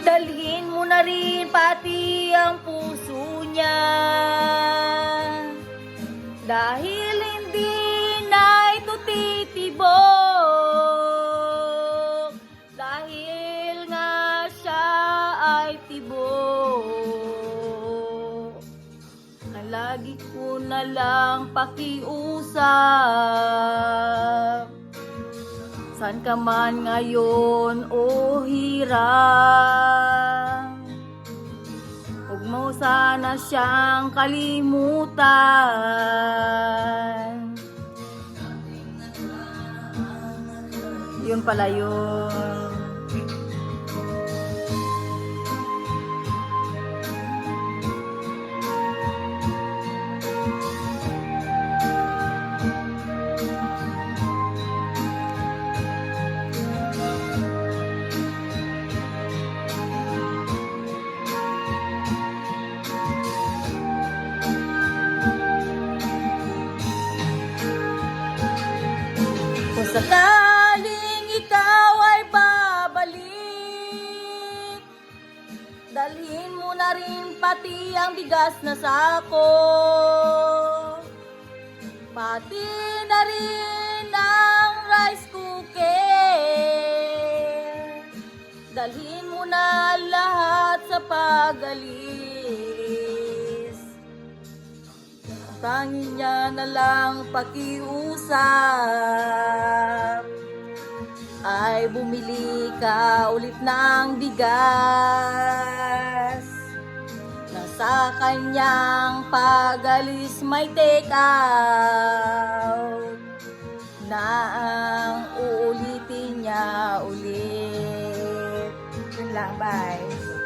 Dalhin mo na rin pati ang puso niya, dahil hindi na ito titibok, dahil nga siya ay tibok. Ang lagi ko na lang pakiusap, saan ka man ngayon o hirap, huwag mo sana siyang kalimutan. Yun pala yun. Kung sakaling ikaw ay babalik, dalhin mo na rin pati ang bigas na sako, pati na rin ang rice cooker. Dalhin mo na lahat sa pag-alis. Tanging niya na lang pakiusap ay bumili ka ulit ng bigas, na sa kanyang pag-alis may take out, na ang uulitin niya ulit. Yun lang, bye.